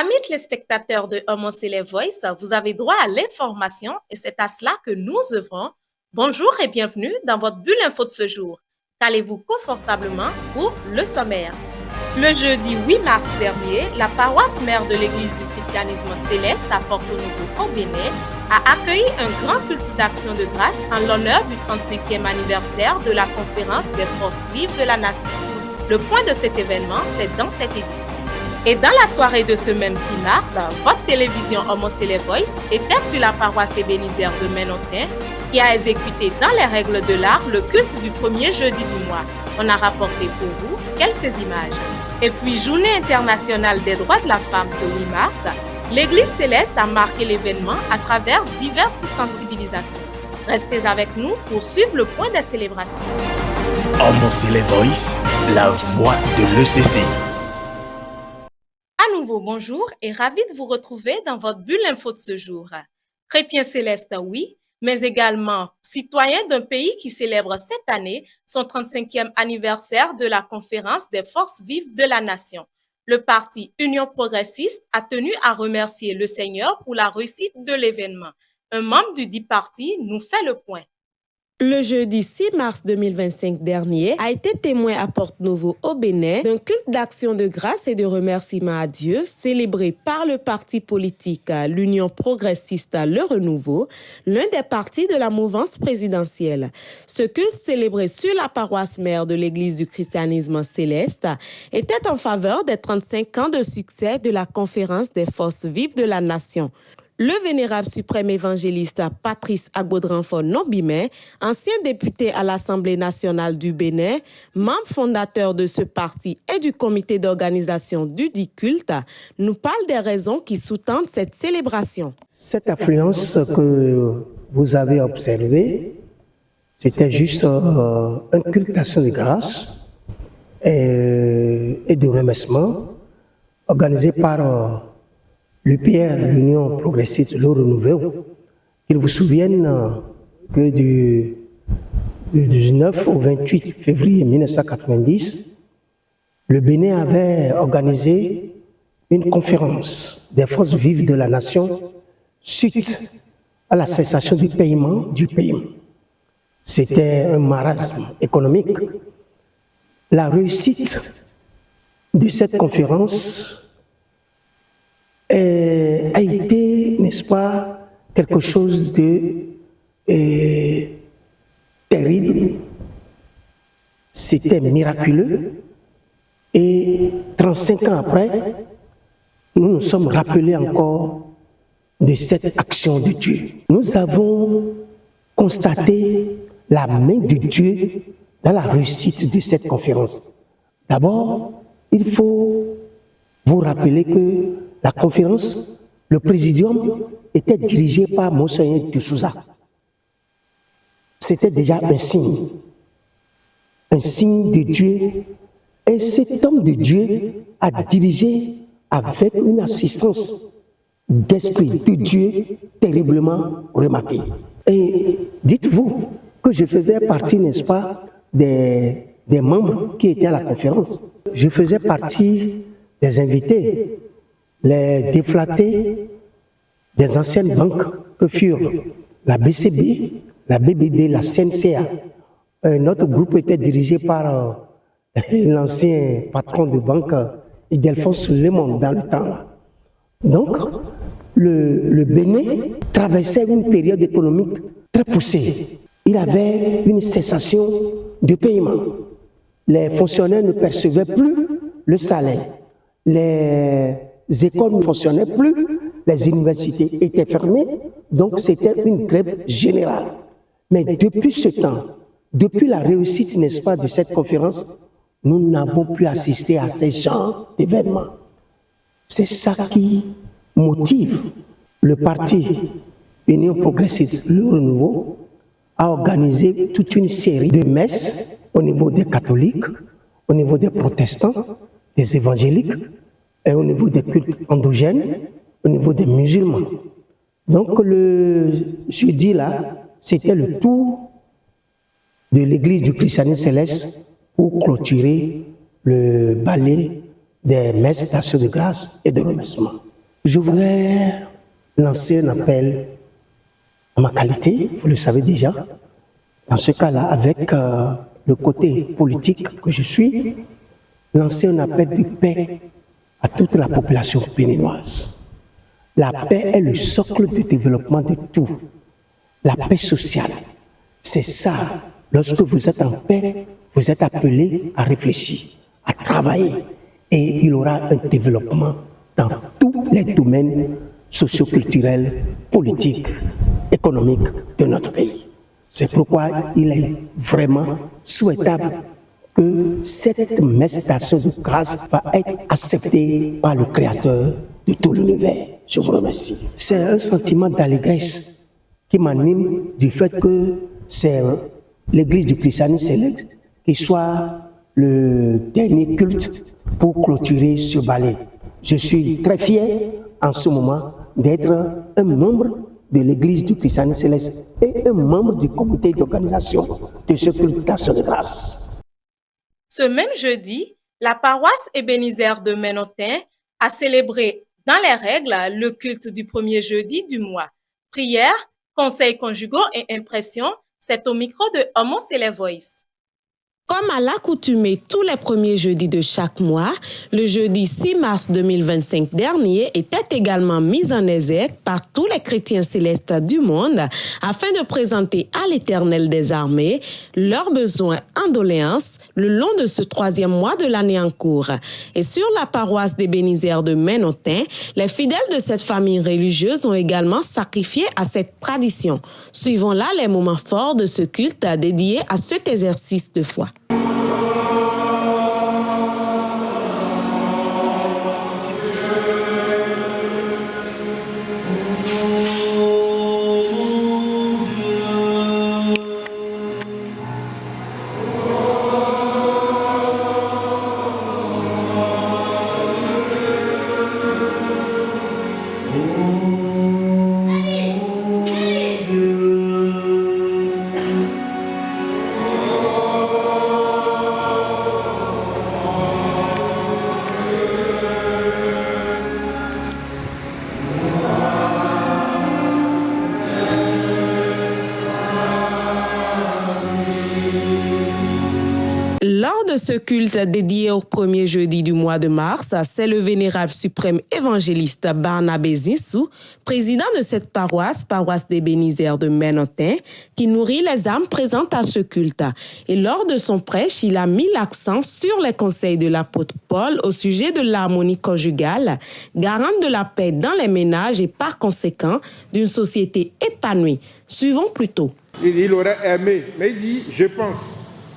Amis téléspectateurs de Homo Célèbre Voice, vous avez droit à l'information et c'est à cela que nous œuvrons. Bonjour et bienvenue dans votre bulle info de ce jour. Calez-vous confortablement pour le sommaire. Le jeudi 8 mars dernier, la paroisse mère de l'Église du christianisme céleste à Porto Novo au Bénin a accueilli un grand culte d'action de grâce en l'honneur du 35e anniversaire de la conférence des forces vives de la nation. Le point de cet événement, c'est dans cette édition. Et dans la soirée de ce même 6 mars, votre télévision Homo Célèbre Voice était sur la paroisse ébénisière de Ménotin qui a exécuté dans les règles de l'art le culte du premier jeudi du mois. On a rapporté pour vous quelques images. Et puis, Journée internationale des droits de la femme ce 8 mars, l'Église céleste a marqué l'événement à travers diverses sensibilisations. Restez avec nous pour suivre le point des célébrations. Homo Célèbre Voice, la voix de l'ECC. À nouveau, bonjour et ravi de vous retrouver dans votre bulle info de ce jour. Chrétien céleste, oui, mais également citoyen d'un pays qui célèbre cette année son 35e anniversaire de la conférence des forces vives de la nation. Le parti Union progressiste a tenu à remercier le Seigneur pour la réussite de l'événement. Un membre du dit parti nous fait le point. Le jeudi 6 mars 2025 dernier a été témoin à Porto Novo au Bénin d'un culte d'action de grâce et de remerciement à Dieu célébré par le parti politique l'Union progressiste Le Renouveau, l'un des partis de la mouvance présidentielle. Ce culte célébré sur la paroisse mère de l'Église du christianisme céleste était en faveur des 35 ans de succès de la conférence des forces vives de la nation. Le vénérable suprême évangéliste Patrice Agbodranfo Nombimé, ancien député à l'Assemblée nationale du Bénin, membre fondateur de ce parti et du comité d'organisation du dit culte, nous parle des raisons qui sous-tendent cette célébration. Cette affluence que vous avez observée, c'était juste un culte d'action de grâce et de remerciement organisé par l'UPR, l'Union progressiste Le Renouveau. Qu'il vous souvienne que du 19 au 28 février 1990, le Bénin avait organisé une conférence des forces vives de la nation suite à la cessation du paiement du pays. C'était un marasme économique. La réussite de cette conférence a été, n'est-ce pas, quelque chose de terrible. C'était miraculeux. Et 35 ans après, nous nous sommes rappelés encore de cette action de Dieu. Nous avons constaté la main de Dieu dans la réussite de cette conférence. D'abord, il faut vous rappeler que la conférence, le présidium, était dirigé par Monseigneur de Souza. C'était déjà un signe de Dieu. Et cet homme de Dieu a dirigé avec une assistance d'esprit de Dieu terriblement remarquée. Et dites-vous que je faisais partie, n'est-ce pas, des membres qui étaient à la conférence. Je faisais partie des invités, les déflatés des anciennes banques que furent la BCB, la BBD, la CNCA. Notre groupe était dirigé par l'ancien patron de banque, Idelphonse Lemon, dans le temps. Donc, le Bénin traversait une période économique très poussée. Il avait une cessation de paiement. Les fonctionnaires ne percevaient plus le salaire. Les écoles ne fonctionnaient plus, les universités étaient fermées, donc c'était une grève générale. Mais depuis ce temps, depuis la réussite, n'est-ce pas, de cette conférence, nous n'avons plus assisté à ces genres d'événements. C'est ça qui motive le parti Union progressiste Le Renouveau à organiser toute une série de messes au niveau des catholiques, au niveau des protestants, des évangéliques, et au niveau des cultes endogènes, au niveau des musulmans. Donc le jeudi là, c'était le tour de l'église du christianisme céleste pour clôturer le ballet des messes d'action de grâce et de remerciement. Je voudrais lancer un appel à ma qualité, vous le savez déjà. Dans ce cas-là, avec le côté politique que je suis, lancer un appel de paix à toute la population béninoise. La paix est le socle de développement de tout. La paix sociale, c'est ça. Lorsque vous êtes en paix, vous êtes appelé à réfléchir, à travailler. Et il y aura un développement dans tous les domaines socioculturels, politiques, économiques de notre pays. C'est pourquoi il est vraiment souhaitable que cette messe d'action de grâce va être acceptée par le Créateur de tout l'univers. Je vous remercie. C'est un sentiment d'allégresse qui m'anime du fait que c'est l'église du christianisme céleste qui soit le dernier culte pour clôturer ce ballet. Je suis très fier en ce moment d'être un membre de l'église du christianisme céleste et un membre du comité d'organisation de ce culte d'action de grâce. Ce même jeudi, la paroisse Ebenezer de Menontin a célébré dans les règles le culte du premier jeudi du mois. Prière, conseils conjugaux et impressions, c'est au micro de Homos et les Voices. Comme à l'accoutumée tous les premiers jeudis de chaque mois, le jeudi 6 mars 2025 dernier était également mis en exergue par tous les chrétiens célestes du monde afin de présenter à l'Éternel des armées leurs besoins en doléances le long de ce 3e mois de l'année en cours. Et sur la paroisse d'Ebenezer de Menontin, les fidèles de cette famille religieuse ont également sacrifié à cette tradition. Suivons là les moments forts de ce culte dédié à cet exercice de foi. Lors de ce culte dédié au premier jeudi du mois de mars, c'est le vénérable suprême évangéliste Barnabé Zinsou, président de cette paroisse d'Ebenezer de Menontin, qui nourrit les âmes présentes à ce culte. Et lors de son prêche, il a mis l'accent sur les conseils de l'apôtre Paul au sujet de l'harmonie conjugale, garante de la paix dans les ménages et par conséquent d'une société épanouie. Suivons plutôt. Il aurait aimé, mais il dit, je pense.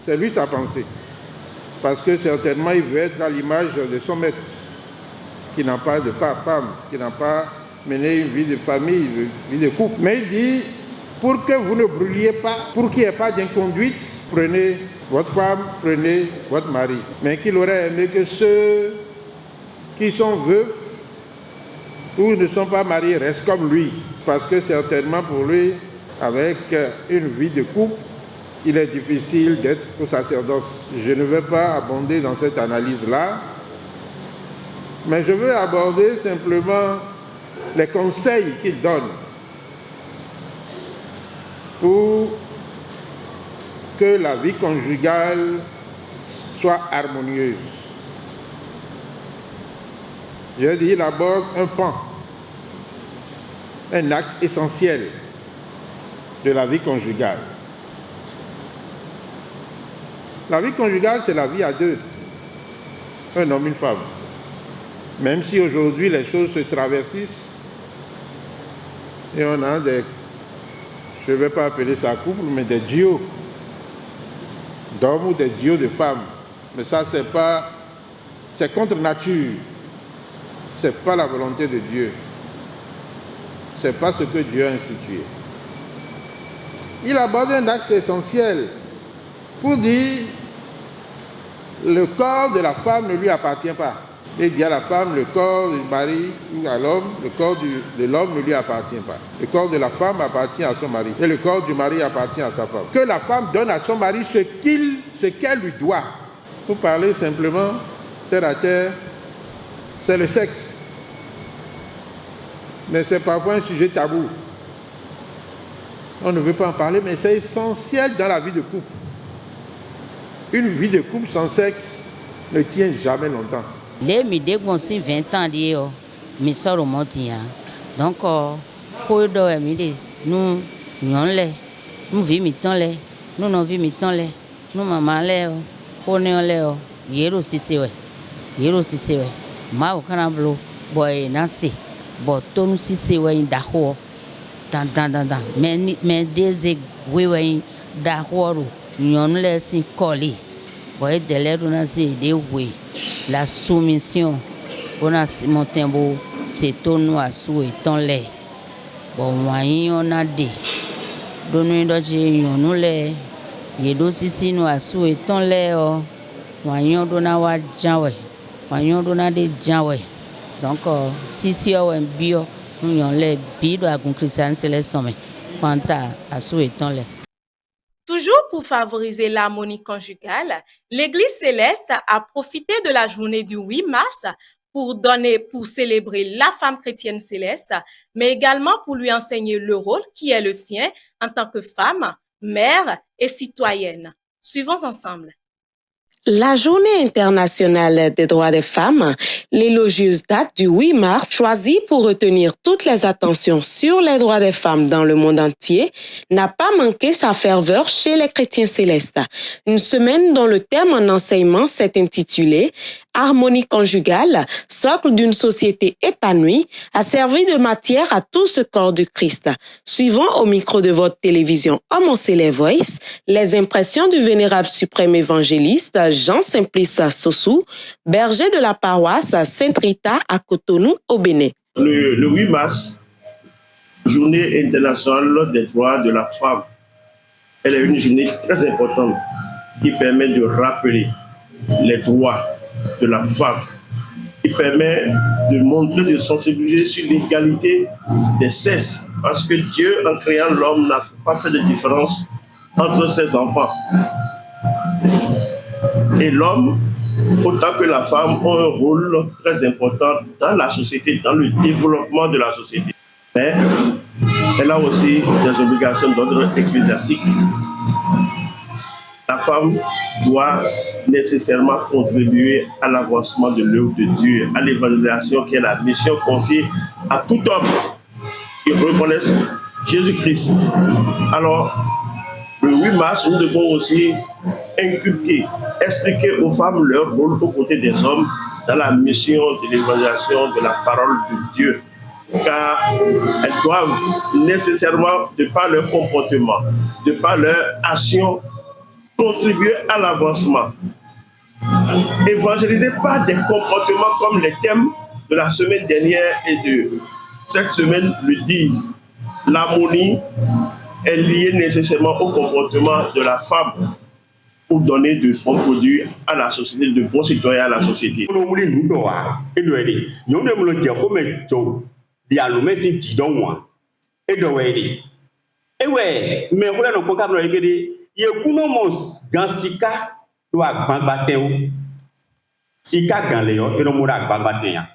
C'est lui sa pensée. Parce que certainement, il veut être à l'image de son maître, qui n'a pas de femme, qui n'a pas mené une vie de famille, une vie de couple. Mais il dit, pour que vous ne brûliez pas, pour qu'il n'y ait pas d'inconduite, prenez votre femme, prenez votre mari. Mais qu'il aurait aimé que ceux qui sont veufs ou ne sont pas mariés restent comme lui. Parce que certainement pour lui, avec une vie de couple, il est difficile d'être au sacerdoce. Je ne vais pas abonder dans cette analyse-là, mais je veux aborder simplement les conseils qu'il donne pour que la vie conjugale soit harmonieuse. Je dis, il aborde un pan, un axe essentiel de la vie conjugale. La vie conjugale, c'est la vie à deux, un homme, une femme. Même si aujourd'hui les choses se traversissent et on a des, je ne vais pas appeler ça couple, mais des duos d'hommes ou des duos de femmes. Mais ça, c'est contre nature. Ce n'est pas la volonté de Dieu. Ce n'est pas ce que Dieu a institué. Il aborde un axe essentiel pour dire le corps de la femme ne lui appartient pas. Il dit à la femme, le corps du mari ou à l'homme, le corps de l'homme ne lui appartient pas. Le corps de la femme appartient à son mari et le corps du mari appartient à sa femme. Que la femme donne à son mari ce qu'elle lui doit. Pour parler simplement, terre à terre, c'est le sexe. Mais c'est parfois un sujet tabou. On ne veut pas en parler, mais c'est essentiel dans la vie de couple. Une vie de couple sans sexe ne tient jamais longtemps. Les midés ont 20 ans, mais ça remonte. Donc, pour nous, nous vivons, nous non vivons, nous maman, on est yero sisi we, ma okanablo boy nasi, botonu sisi we indaho, dan, mais des we daho, nyon laisse coller, boy de l'air de we, la soumission, on a monté beau, c'est ton noir sous et ton lait, bon, moyen on a des, donne-nous d'où nous lait, yedo sisi noir sous et ton lait, Wanyon dona wa janwe, wanyon dona de janwe. Donc si on bio, nous on les bido à Christian Céleste quanta à souhaitant. Toujours pour favoriser l'harmonie conjugale, l'Église céleste a profité de la journée du 8 mars pour célébrer la femme chrétienne céleste, mais également pour lui enseigner le rôle qui est le sien en tant que femme, mère et citoyenne. Suivons ensemble. La Journée internationale des droits des femmes, l'élogieuse date du 8 mars, choisie pour retenir toutes les attentions sur les droits des femmes dans le monde entier, n'a pas manqué sa ferveur chez les chrétiens célestes. Une semaine dont le thème en enseignement s'est intitulé « Harmonie conjugale, socle d'une société épanouie » a servi de matière à tout ce corps du Christ. Suivons au micro de votre télévision Homme les Voice les impressions du vénérable suprême évangéliste Jean Simplice Sossou, berger de la paroisse Sainte-Rita à Cotonou au Bénin. Le 8 mars, journée internationale des droits de la femme, elle est une journée très importante qui permet de rappeler les droits de la femme, qui permet de montrer, de sensibiliser sur l'égalité des sexes, parce que Dieu, en créant l'homme, n'a pas fait de différence entre ses enfants. Et l'homme, autant que la femme, ont un rôle très important dans la société, dans le développement de la société. Mais elle a aussi des obligations d'ordre ecclésiastique. La femme doit nécessairement contribuer à l'avancement de l'œuvre de Dieu, à l'évangélisation qui est la mission confiée à tout homme qui reconnaisse Jésus-Christ. Alors, le 8 mars, nous devons aussi inculquer, expliquer aux femmes leur rôle aux côtés des hommes dans la mission de l'évangélisation de la parole de Dieu. Car elles doivent nécessairement, de par leur comportement, de par leur action, contribuer à l'avancement. Évangéliser par des comportements comme les thèmes de la semaine dernière et de cette semaine le disent. L'harmonie est liée nécessairement au comportement de la femme pour donner de bons produits à la société, de bons citoyens à la société. Yekunomos gansika do agbagbatewo sika ganle yo eno mura agbagbateya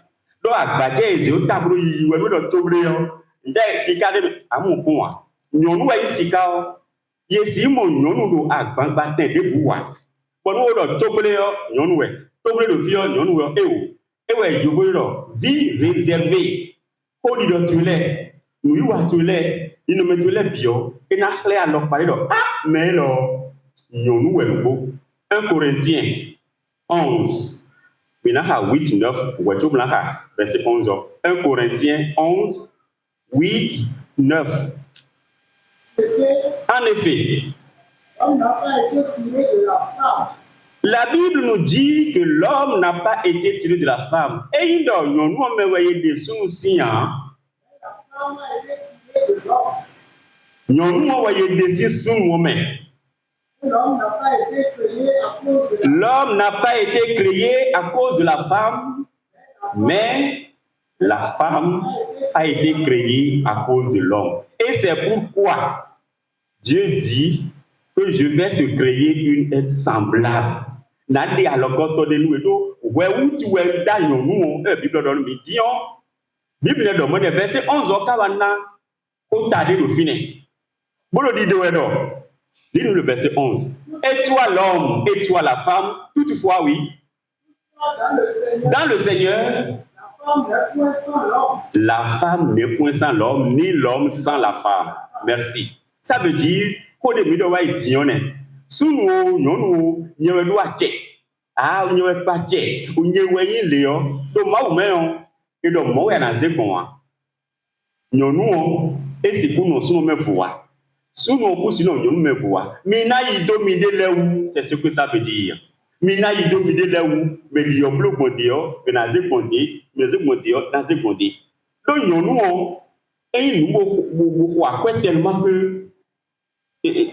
do agbaje eze o taburu yiwe do tobre yo nda sika de amukun wa nyonu wa sika o yesi mo nyonu do agbagbate de buwa bonu o do tobre yo nyonu we tobre do fi yo nyonu we ewe yobo do vie réservée ko di do tule nu wa tule ino metule bio ina chle alors parler do mais là, nous 1 Corinthiens 11, 8, 9, verset 11. 1 Corinthiens 11, 8, 9. En effet, la Bible nous dit que l'homme n'a pas été tiré de la femme. Et il donne, nous on voyé des sous-signes. Nous on voyé des sous-moments. L'homme n'a pas été créé à cause de la femme, mais la femme a été créée à cause de l'homme. Et c'est pourquoi Dieu dit que je vais te créer une être semblable. Nadi alokoto de nous edo, où tu es dans nous, Bible donne midi, Bible do mo ne verset 11 o ka wana ko ta de do fine. Bolo di de wedo. Lis-nous le verset 11. Et toi l'homme, et toi la femme, toutefois oui. Dans le Seigneur, la femme n'est point sans l'homme, ni l'homme sans la femme. Merci. Ça veut dire qu'au début de la vie, sunu nyonu nyewe do ache. Ah, nyewe pa che, o nyewe yin le yo, do ma o me yo, e do mo ya na ze kon wa. Nyonu o, e si ku no sunu me fuwa. Sunu o ku si no nyonu me fuwa. Mina yi do mi de lewu, c'est ce que ça veut dire. Mina yi do mi de lewu, me li yo blo bonde yo, me na ze bonde, me ze bonde yo, na ze bonde. Do nyonu o, e nu bo fwa kwe tellement que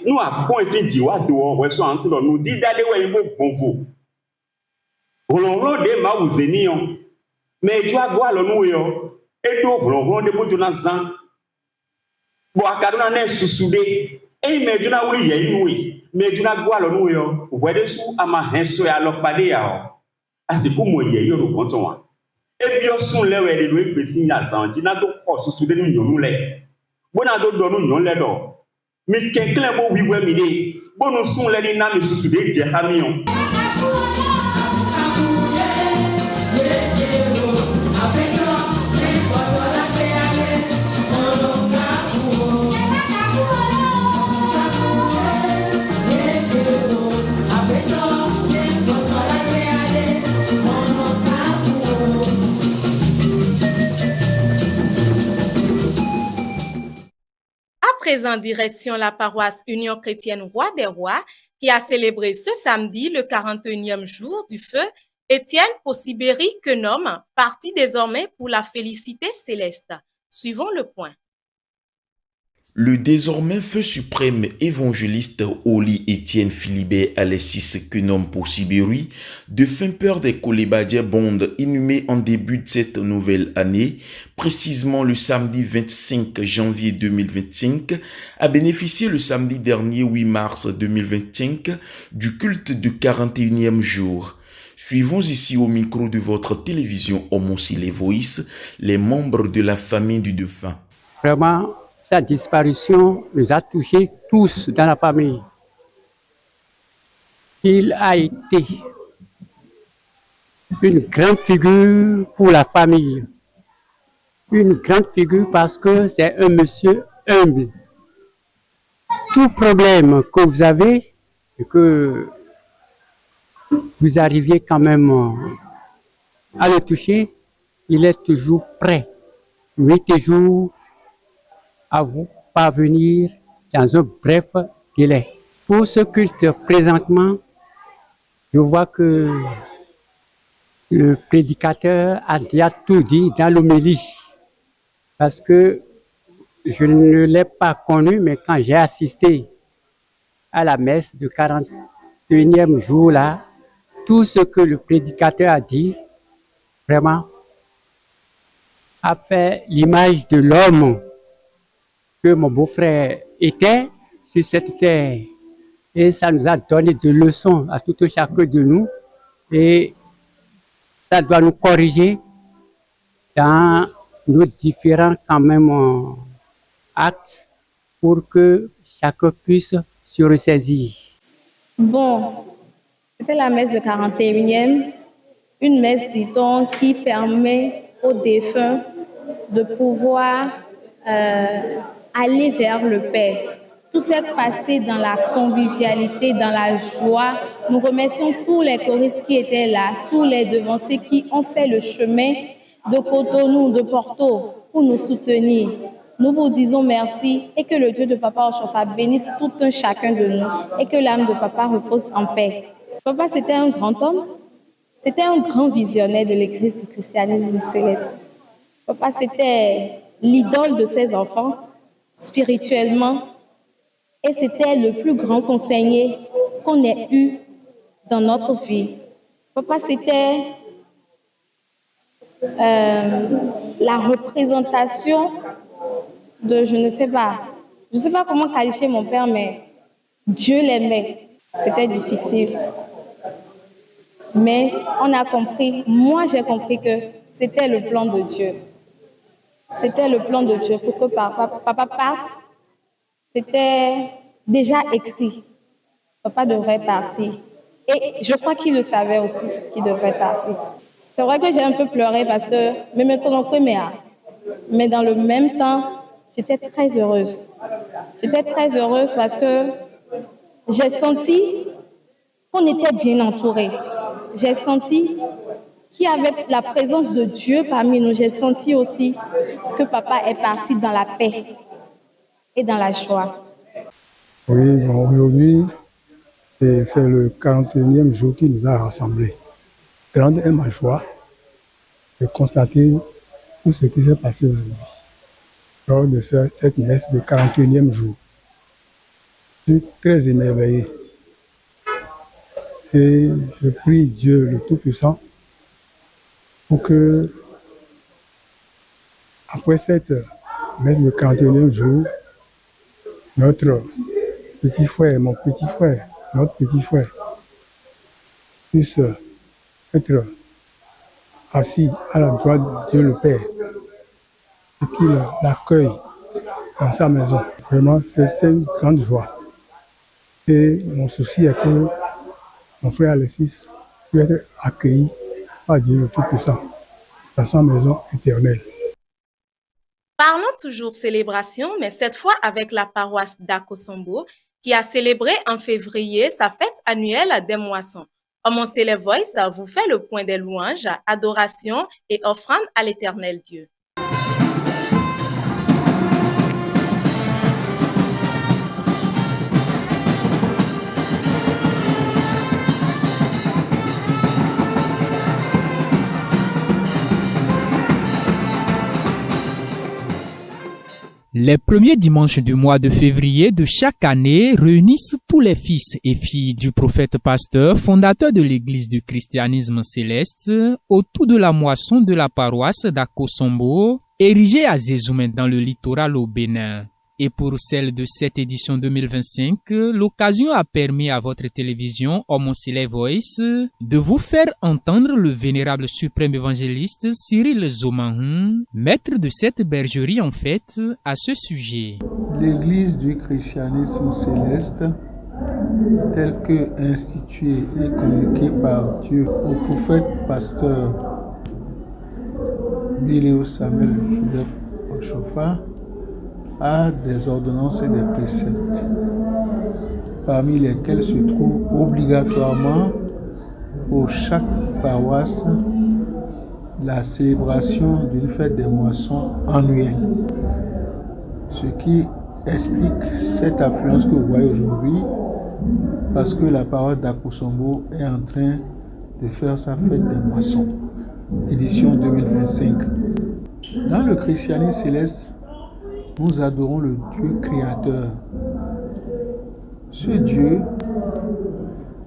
nous avons essayé de dire nous dit d'aller où il bon vous. Volons de ma ou zénion. Mais tu as boire le nous yo. Et donc volons de bout dans zan. Bo akadona ne susude. Et mais tu n'as ouli ye inouï. Mais tu n'as boire le nous yo. Wede sou ama henso ya lokpade ya. Asiku mo ye yo ro konton. Et bien son le we de do ekpesi ya zan. Ti na to ko susude nu nyonu le. Bona do do nu nyon le do. Mi kenkle bo wiwe mi de bonu sun le ni na mi susu de je hamion. Présent direction la paroisse Union chrétienne Roi des Rois qui a célébré ce samedi le 41e jour du feu Étienne Possibéry Quenom, parti désormais pour la félicité céleste. Suivons le point. Le désormais feu suprême évangéliste Oli Étienne Philibert Alexis Quenom Possibéry, défunt père des Kolébadiens Bonde, inhumé en début de cette nouvelle année, précisément le samedi 25 janvier 2025, a bénéficié le samedi dernier 8 mars 2025 du culte du 41e jour. Suivons ici au micro de votre télévision Homosile Voice les membres de la famille du défunt. Vraiment, sa disparition nous a touchés tous dans la famille. Il a été une grande figure pour la famille. Une grande figure parce que c'est un monsieur humble. Tout problème que vous avez et que vous arriviez quand même à le toucher, il est toujours prêt. Nuit et jour, à vous parvenir dans un bref délai. Pour ce culte présentement, je vois que le prédicateur a déjà tout dit dans l'homélie. Parce que je ne l'ai pas connu, mais quand j'ai assisté à la messe du 41e jour là, tout ce que le prédicateur a dit, vraiment, a fait l'image de l'homme que mon beau-frère était sur cette terre. Et ça nous a donné des leçons à tout chacun de nous. Et ça doit nous corriger dans nos différents quand même actes pour que chacun puisse se ressaisir. Bon, c'était la messe de 41e, une messe, dit-on, qui permet aux défunts de pouvoir aller vers le Père. Tout s'est passé dans la convivialité, dans la joie. Nous remercions tous les choristes qui étaient là, tous les devanciers qui ont fait le chemin de Cotonou, de Porto, pour nous soutenir. Nous vous disons merci et que le Dieu de Papa Oshofa bénisse tout un chacun de nous et que l'âme de Papa repose en paix. Papa, c'était un grand homme, c'était un grand visionnaire de l'Église du christianisme céleste. Papa, c'était l'idole de ses enfants, spirituellement, et c'était le plus grand conseiller qu'on ait eu dans notre vie. Papa, c'était la représentation de, je ne sais pas comment qualifier mon père, mais Dieu l'aimait. C'était difficile. Mais on a compris, moi j'ai compris que c'était le plan de Dieu. c'était le plan de Dieu pour que papa parte. C'était déjà écrit. Papa devrait partir. Et je crois qu'il le savait aussi, qu'il devrait partir. C'est vrai que j'ai un peu pleuré parce que, mais dans le même temps, j'étais très heureuse. J'étais très heureuse parce que j'ai senti qu'on était bien entourés. J'ai senti qu'il y avait la présence de Dieu parmi nous. J'ai senti aussi que papa est parti dans la paix et dans la joie. Oui, bon, aujourd'hui, c'est le 41e jour qui nous a rassemblés. Grande est ma joie de constater tout ce qui s'est passé aujourd'hui lors de cette messe du 41e jour. Je suis très émerveillé et je prie Dieu le Tout-Puissant pour que, après cette messe du 41e jour, notre petit frère, mon petit frère, notre petit frère, puisse être assis à la droite de Dieu le Père et qu'il l'accueille dans sa maison. Vraiment, c'est une grande joie. Et mon souci est que mon frère Alexis puisse être accueilli par Dieu le Tout-Puissant dans sa maison éternelle. Parlons toujours célébration, mais cette fois avec la paroisse d'Akosombo, qui a célébré en février sa fête annuelle des moissons. Omoncele Voice vous fait le point des louanges, adoration et offrande à l'Éternel Dieu. Les premiers dimanches du mois de février de chaque année réunissent tous les fils et filles du prophète pasteur, fondateur de l'église du christianisme céleste, autour de la moisson de la paroisse d'Akosombo, érigée à Zézoumé dans le littoral au Bénin. Et pour celle de cette édition 2025, l'occasion a permis à votre télévision Omoncele Voice de vous faire entendre le vénérable suprême évangéliste Cyril Zomahoun, maître de cette bergerie en fait, à ce sujet. L'église du christianisme céleste, telle que instituée et communiquée par Dieu au prophète pasteur Biléo Samuel Joseph Ochofa, a des ordonnances et des préceptes, parmi lesquels se trouve obligatoirement pour chaque paroisse la célébration d'une fête des moissons annuelle. Ce qui explique cette affluence que vous voyez aujourd'hui, parce que la paroisse d'Akosombo est en train de faire sa fête des moissons, édition 2025. Dans le christianisme céleste, nous adorons le Dieu créateur. Ce Dieu,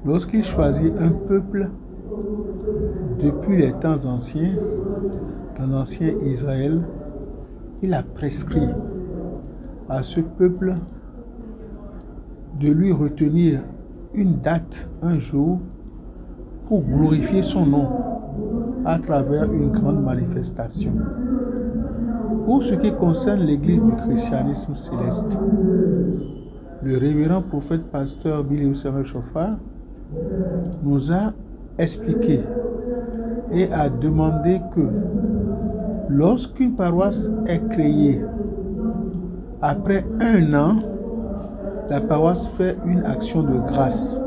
lorsqu'il choisit un peuple, depuis les temps anciens, dans l'ancien Israël, il a prescrit à ce peuple de lui retenir une date, un jour, pour glorifier son nom à travers une grande manifestation. Pour ce qui concerne l'église du christianisme céleste, le révérend prophète pasteur Biléo Samuel Ochofa nous a expliqué et a demandé que lorsqu'une paroisse est créée, après 1 an, la paroisse fait une action de grâce.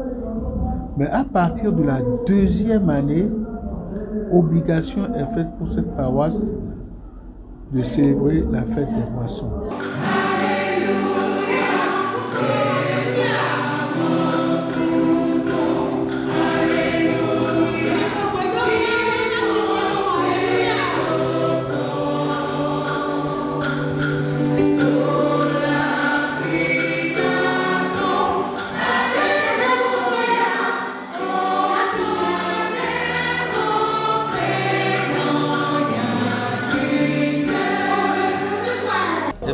Mais à partir de la 2e année, obligation est faite pour cette paroisse de célébrer la fête des moissons.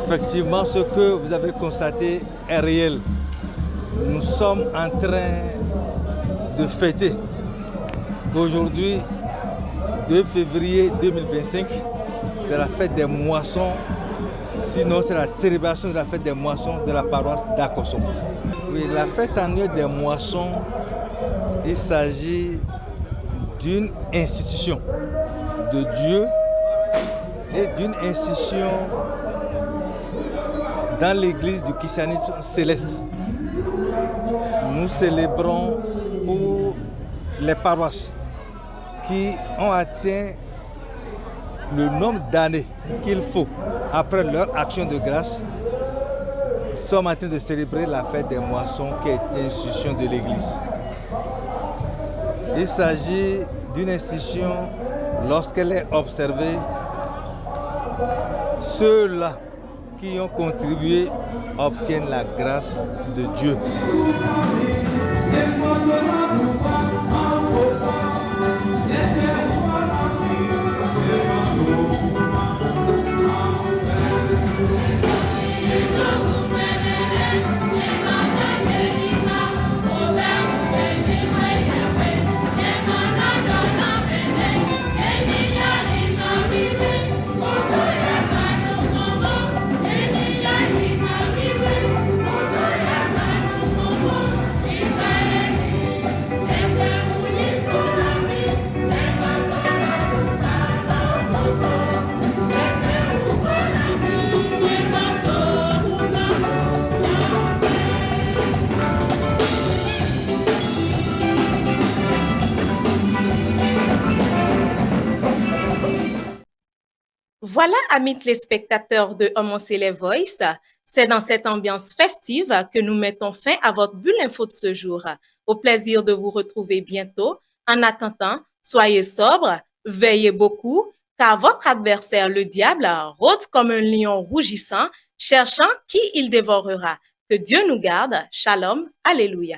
Effectivement, ce que vous avez constaté est réel. Nous sommes en train de fêter qu'aujourd'hui, 2 février 2025, C'est la fête des moissons. Sinon, c'est la célébration de la fête des moissons de la paroisse d'Akosom. Oui, la fête annuelle des moissons, il s'agit d'une institution de Dieu et d'une institution dans l'église du christianisme céleste. Nous célébrons pour les paroisses qui ont atteint le nombre d'années qu'il faut après leur action de grâce. Nous sommes en train de célébrer la fête des moissons qui est une institution de l'église. Il s'agit d'une institution, lorsqu'elle est observée, ceux-là qui ont contribué obtiennent la grâce de Dieu. Voilà, amis téléspectateurs de Homoncele Voice, c'est dans cette ambiance festive que nous mettons fin à votre bulle info de ce jour. Au plaisir de vous retrouver bientôt. En attendant, soyez sobres, veillez beaucoup, car votre adversaire, le diable, rôde comme un lion rougissant, cherchant qui il dévorera. Que Dieu nous garde. Shalom, alléluia.